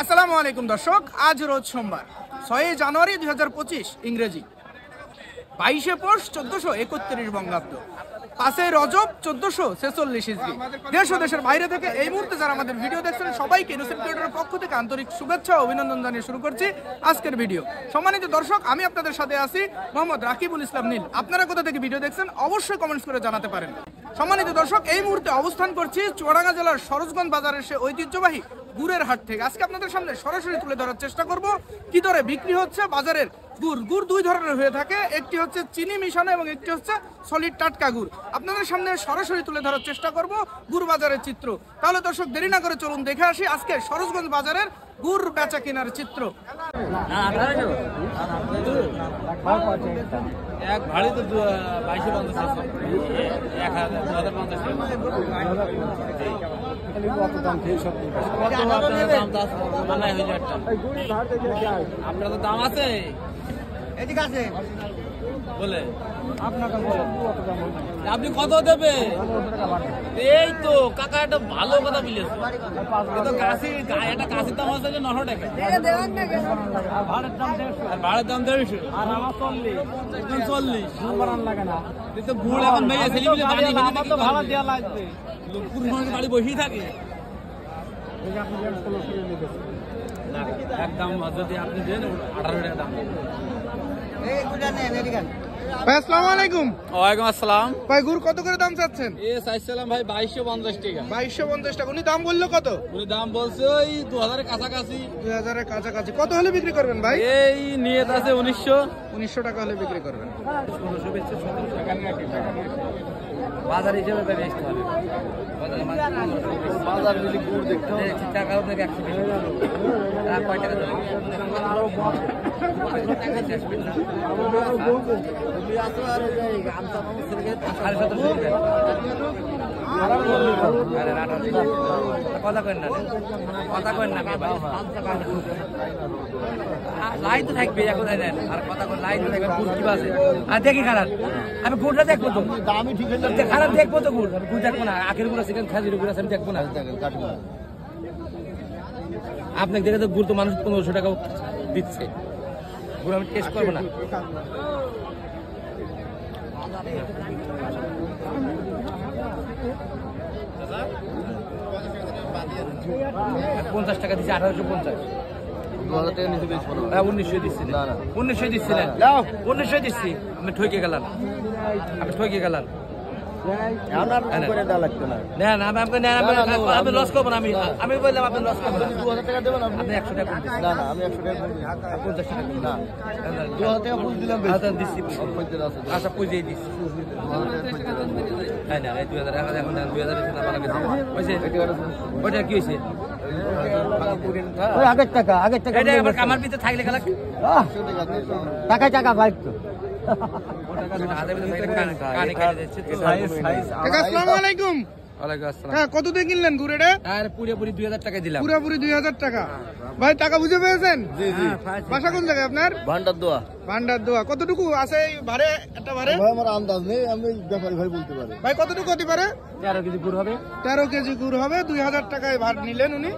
আসসালামু আলাইকুম দর্শক, আজ রোজ সোমবার 6 জানুয়ারি 2025 ইংরেজি, 22 পৌষ 1431 বঙ্গাব্দ, 5 রজব 1446 হিজরি। দেশ ও দেশের বাইরে থেকে এই মুহূর্তে যারা আমাদের ভিডিও দেখছেন সবাইকে ইনোসেন্ট ক্রিয়েটরের পক্ষ থেকে আন্তরিক শুভেচ্ছা ও অভিনন্দন জানিয়ে শুরু করছি আজকের ভিডিও। সম্মানিত দর্শক, আমি আপনাদের সাথে আছি মোহাম্মদ রাকিবুল ইসলাম নীল। আপনারা কোথা থেকে ভিডিও দেখছেন অবশ্যই কমেন্টস করে জানাতে পারেন। সম্মানিত দর্শক, এই মুহূর্তে অবস্থান করছি চুয়াডাঙ্গা জেলার সরোজগঞ্জ বাজারের সে ঐতিহ্যবাহী গুড়ের হাট থেকে। আজকে আপনাদের সামনে সরাসরি তুলে ধরার চেষ্টা করব কি দরে বিক্রি হচ্ছে বাজারের গুড়। গুড় দুই ধরনের হয়ে থাকে, একটি হচ্ছে চিনি মিশানো এবং একটি হচ্ছে সলিড টাটকা গুড়। আপনাদের সামনে সরাসরি তুলে ধরার চেষ্টা করব গুড় বাজারের চিত্র। তাহলে দর্শক দেরি না করে চলুন দেখে আসি আজকে সরোজগঞ্জ বাজারের গুড় বেচা কেনার চিত্র। এক ভাড়ি তো 2250 আপনার তো দাম আছে বলে আপনি কত দেবে? এই তো কাকা একটা ভালো কথা বলেছে, একটা কাশির দাম আছে 900 টাকা, ভাড়ার দাম 150, আর আমার 40 লাগে না। গুড় এখন মেয়ে ভাড়া দেওয়া লাগবে, বাড়ি বসেই থাকে। একদম যদি আপনি দেন 18 টাকা দাম। ভাই আসসালামু আলাইকুম। ওয়ালাইকুম আসসালাম। ভাই গুড় কত করে দাম চাচ্ছেন? চাইছিলাম ভাই 2250 টাকা। 2250 টাকা। উনি দাম বললো কত? উনি দাম বলছে ওই 2000 এর কাছাকাছি। 2000 এর কাছাকাছি। কত হলে বিক্রি করবেন ভাই? এই নিয়ত আছে 1900 টাকা হলে বিক্রি করবেন। বাজার হিসেবে বেচতে হবে। বাজার যদি গুড় দেখতে হবে টাকা আপনাকে 100 টাকা। কয় টাকা দেবেন? কথা কেন না, কথা কেন না, লাইন তো থাকবে এখন আর কথা লাইন তো থাকবে। গুড় কি আছে আর দেখি খারাপ, আমি গুড়টা দেখবো তো দামি ঠিক আছে, খারাপ দেখবো তো গুড়, গুড় দেখবো না। আখের গুড় আছে, খাজির গুড় আছে, আমি দেখবো না। আপনাকে দেখে তো গুড় তো মানুষ 1500 টাকা দিচ্ছে, গুড় আমি টেস্ট করবো না। 50 টাকা দিচ্ছে, 1850। 2000 টাকা নিচে বেশি পড়বে। 1900 দিচ্ছি না, 1900 দিচ্ছিলেন, 1900 দিচ্ছি। আমি ঠকে গেলাম, আমি লস করবো না। আমি বললাম আপনি লস করবো না। 2000 টাকা দেবেন আপনি 100 টাকা না, আমি 100 টাকা 50 টাকা না, 2000 টাকা পুঁজি দিলাম দিচ্ছি। আচ্ছা পুঁজি দিচ্ছি। হ্যাঁ না, এই 2000 টাকা এখন 2000 ওইটা কি হয়েছে? আগের টাকা আমার ভিতরে থাকলে খেলা টাকা বাইক তো। কত দিয়ে কিনলেন গুড়েটা? পুরোপুরি 2000 টাকা দিলাম। পুরোপুরি 2000 টাকা। ভাই টাকা বুঝে পেয়েছেন? বাসা কোন জায়গায় আপনার? ভান্ডার দোয়া। কতটুকু আছে ভাড়ে? একটা ভাড়ে আমার আন্দাজ নেই, আমি ব্যাপারী ভাই বলতে পারি। ভাই কতটুকু হতে পারে? 13 কেজি গুড় হবে। 13 কেজি গুড় হবে। 2000 টাকায় ভাড় নিলেন উনি।